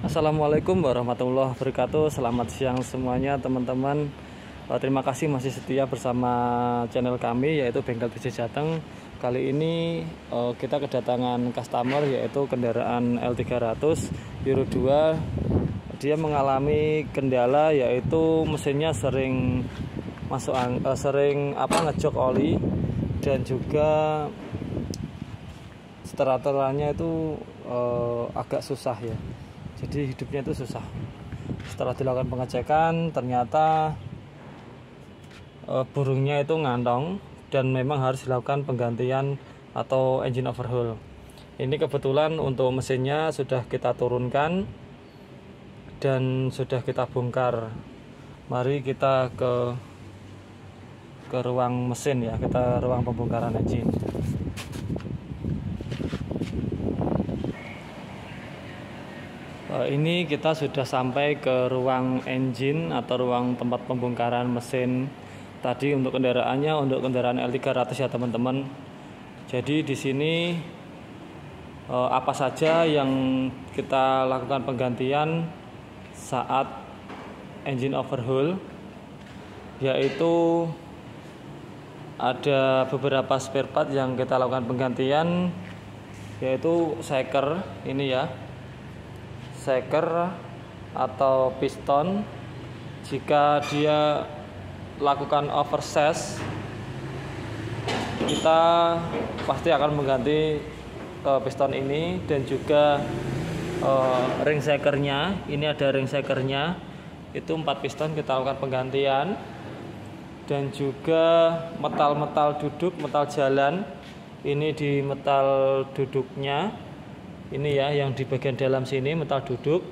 Assalamualaikum warahmatullahi wabarakatuh. Selamat siang semuanya teman-teman. Terima kasih masih setia bersama channel kami yaitu Bengkel BJ Jateng. Kali ini kita kedatangan customer yaitu kendaraan L300 Euro 2. Dia mengalami kendala yaitu mesinnya sering ngejok oli dan juga starterannya itu agak susah ya. Jadi hidupnya itu susah. Setelah dilakukan pengecekan ternyata burungnya itu ngantong dan memang harus dilakukan penggantian atau engine overhaul. Ini kebetulan untuk mesinnya sudah kita turunkan dan sudah kita bongkar. Mari kita ke ruang mesin ya, kita ruang pembongkaran engine. Ini kita sudah sampai ke ruang engine atau ruang tempat pembongkaran mesin tadi untuk kendaraannya, untuk kendaraan L300 ya teman-teman. Jadi di sini apa saja yang kita lakukan penggantian saat engine overhaul, yaitu ada beberapa spare part yang kita lakukan penggantian, yaitu shaker ini ya, shaker atau piston. Jika dia lakukan oversize, kita pasti akan mengganti piston ini, dan juga ring shakernya. Ini ada ring shakernya, itu 4 piston kita lakukan penggantian, dan juga metal duduk, metal jalan. Ini di metal duduknya ini ya, yang di bagian dalam sini metal duduk,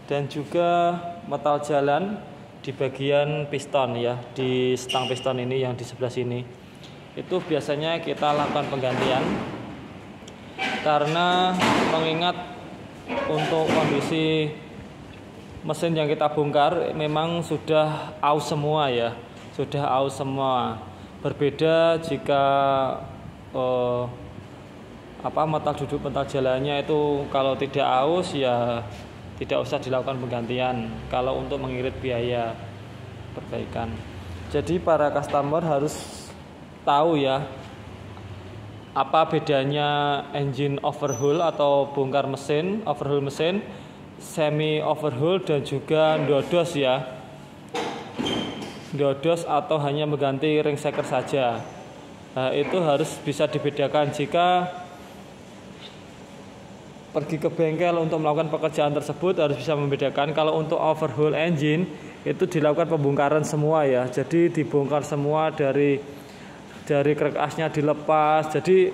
dan juga metal jalan di bagian piston ya, di stang piston ini yang di sebelah sini. Itu biasanya kita lakukan penggantian karena mengingat untuk kondisi mesin yang kita bongkar memang sudah aus semua ya, sudah aus semua. Berbeda jika metal duduk, metal jalannya itu kalau tidak aus ya tidak usah dilakukan penggantian kalau untuk mengirit biaya perbaikan. Jadi para customer harus tahu ya, apa bedanya engine overhaul atau bongkar mesin, overhaul mesin, semi overhaul, dan juga ndodos ya, ndodos atau hanya mengganti ring shaker saja. Nah, itu harus bisa dibedakan. Jika pergi ke bengkel untuk melakukan pekerjaan tersebut harus bisa membedakan. Kalau untuk overhaul engine itu dilakukan pembongkaran semua ya, jadi dibongkar semua dari krek asnya dilepas, jadi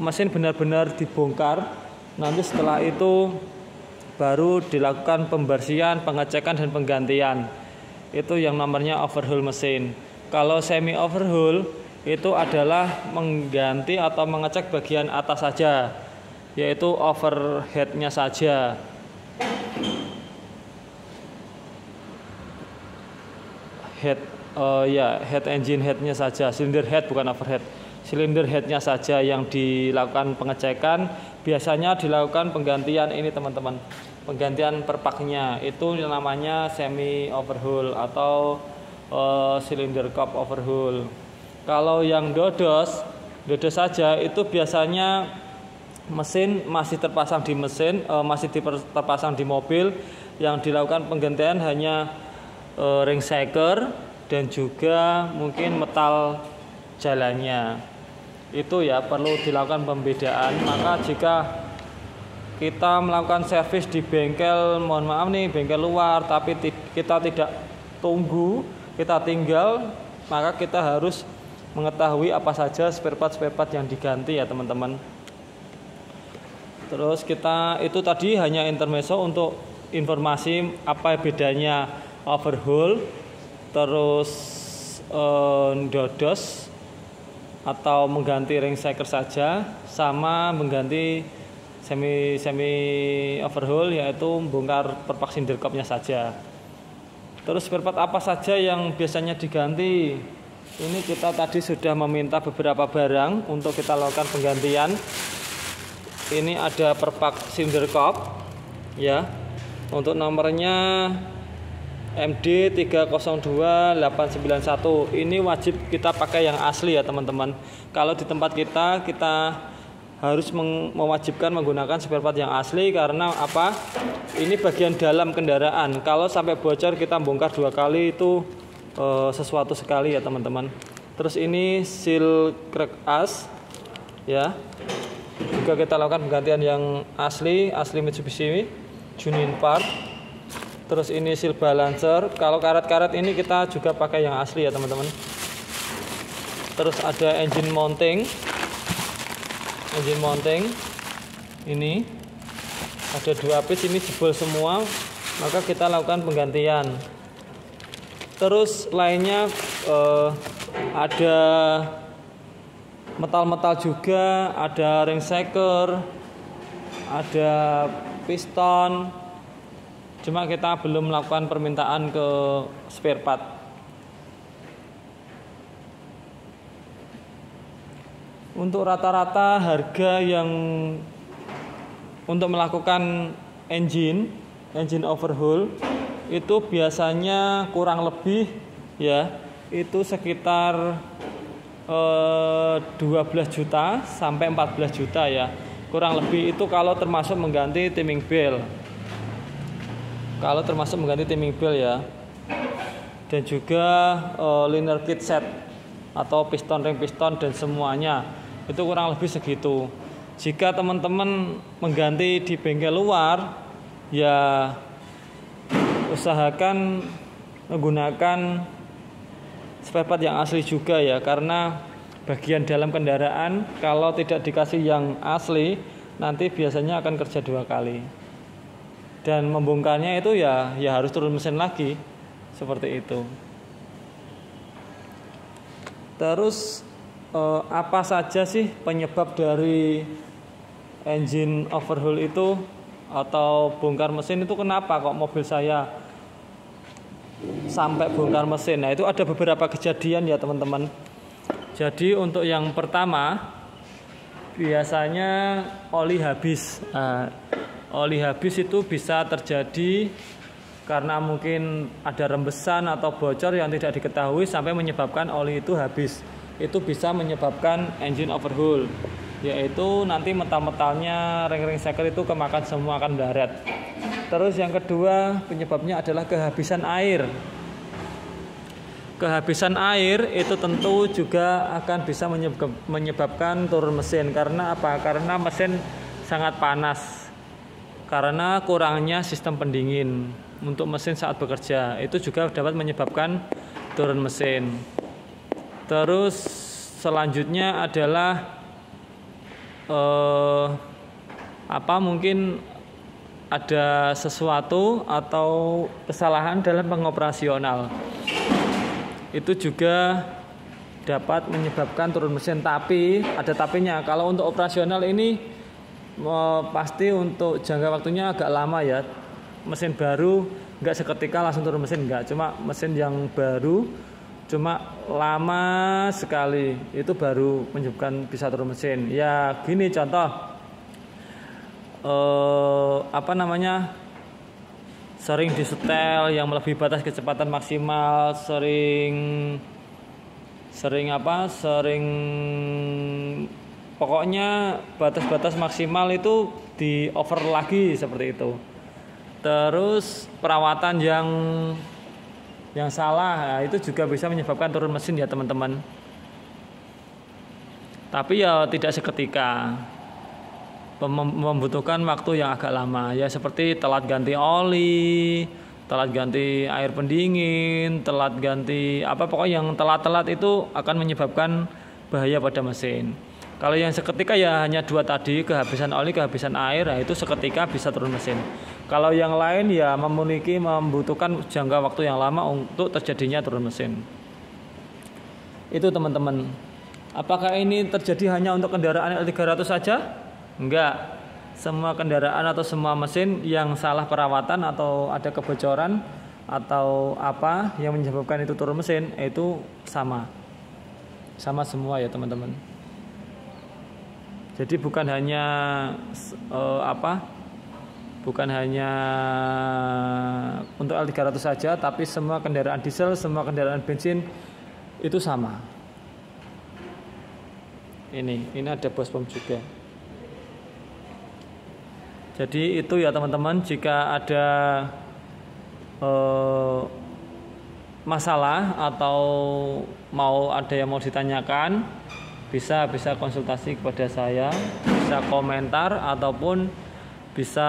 mesin benar-benar dibongkar. Nanti setelah itu baru dilakukan pembersihan, pengecekan, dan penggantian. Itu yang namanya overhaul mesin. Kalau semi overhaul itu adalah mengganti atau mengecek bagian atas saja, yaitu overheadnya saja. Head engine headnya saja, silinder head bukan overhead, silinder headnya saja yang dilakukan pengecekan. Biasanya dilakukan penggantian ini teman-teman, penggantian perpaknya, itu namanya semi overhaul atau cylinder cup overhaul. Kalau yang dodos saja itu biasanya mesin masih terpasang di mesin, masih terpasang di mobil. Yang dilakukan penggantian hanya ring shaker dan juga mungkin metal jalannya. Itu ya perlu dilakukan pembedaan. Maka jika kita melakukan servis di bengkel, mohon maaf nih, bengkel luar, tapi kita tidak tunggu, kita tinggal, maka kita harus mengetahui apa saja spare part yang diganti ya teman-teman. Terus kita itu tadi hanya intermezzo untuk informasi apa bedanya overhaul, terus ndodos atau mengganti ring shaker saja, sama mengganti semi overhaul yaitu bongkar perpak cylinder cup-nya saja. Terus spare part apa saja yang biasanya diganti? Ini kita tadi sudah meminta beberapa barang untuk kita lakukan penggantian. Ini ada perpak cylinder cup, ya. Untuk nomornya MD302891. Ini wajib kita pakai yang asli ya teman-teman. Kalau di tempat kita harus mewajibkan menggunakan spare part yang asli. Karena apa? Ini bagian dalam kendaraan. Kalau sampai bocor kita bongkar 2 kali itu sesuatu sekali ya teman-teman. Terus ini seal crack as ya. Juga kita lakukan penggantian yang asli Mitsubishi Junin part. Terus ini seal balancer. Kalau karet-karet ini kita juga pakai yang asli ya teman-teman. Terus ada engine mounting. Ini ada 2 piece, ini jebol semua, maka kita lakukan penggantian. Terus lainnya ada metal-metal juga, ada ring shaker, ada piston. Cuma kita belum melakukan permintaan ke spare part. Untuk rata-rata harga yang untuk melakukan engine overhaul itu biasanya kurang lebih ya itu sekitar 12 juta sampai 14 juta ya. Kurang lebih itu kalau termasuk mengganti timing belt. Ya. Dan juga liner kit set atau piston, ring piston dan semuanya itu kurang lebih segitu. Jika teman-teman mengganti di bengkel luar ya usahakan menggunakan spare part yang asli juga ya, karena bagian dalam kendaraan kalau tidak dikasih yang asli nanti biasanya akan kerja 2 kali. Dan membongkarnya itu ya harus turun mesin lagi. Seperti itu. Terus apa saja sih penyebab dari engine overhaul itu atau bongkar mesin itu? Kenapa kok mobil saya sampai bongkar mesin? Nah, itu ada beberapa kejadian ya teman-teman. Jadi untuk yang pertama biasanya oli habis. Oli habis itu bisa terjadi karena mungkin ada rembesan atau bocor yang tidak diketahui sampai menyebabkan oli itu habis. Itu bisa menyebabkan engine overhaul, yaitu nanti metal-metalnya, ring-ring shaker itu kemakan semua, akan baret. Terus yang kedua penyebabnya adalah kehabisan air. Kehabisan air itu tentu juga akan bisa menyebabkan turun mesin. Karena apa? Karena mesin sangat panas. Karena kurangnya sistem pendingin untuk mesin saat bekerja, itu juga dapat menyebabkan turun mesin. Terus selanjutnya adalah mungkin ada sesuatu atau kesalahan dalam pengoperasional. Itu juga dapat menyebabkan turun mesin. Tapi ada tapinya. Kalau untuk operasional ini pasti untuk jangka waktunya agak lama ya. Mesin baru nggak seketika langsung turun mesin, nggak. Cuma mesin yang baru cuma lama sekali itu baru menyebabkan bisa turun mesin. Ya gini contoh, sering disetel yang melebihi batas kecepatan maksimal, pokoknya batas-batas maksimal itu di over lagi seperti itu. Terus perawatan yang salah, itu juga bisa menyebabkan turun mesin ya teman-teman. Tapi ya tidak seketika, membutuhkan waktu yang agak lama ya, seperti telat ganti oli, telat ganti air pendingin, telat ganti pokoknya yang telat-telat itu akan menyebabkan bahaya pada mesin. Kalau yang seketika ya hanya 2 tadi, kehabisan oli, kehabisan air, nah itu seketika bisa turun mesin. Kalau yang lain ya membutuhkan jangka waktu yang lama untuk terjadinya turun mesin. Itu teman-teman. Apakah ini terjadi hanya untuk kendaraan L300 saja? Enggak. Semua kendaraan atau semua mesin yang salah perawatan atau ada kebocoran atau apa yang menyebabkan itu turun mesin, itu sama semua ya teman-teman. Jadi bukan hanya bukan hanya untuk L300 saja, tapi semua kendaraan diesel, semua kendaraan bensin itu sama. Ini ada bus pom juga. Jadi itu ya teman-teman, jika ada masalah atau ada yang mau ditanyakan, bisa konsultasi kepada saya, bisa komentar ataupun bisa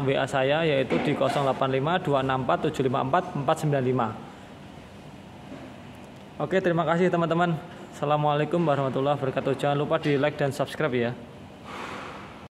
WA saya, yaitu di 085 264 754 495. Oke, terima kasih teman-teman. Assalamualaikum warahmatullahi wabarakatuh. Jangan lupa di like dan subscribe ya.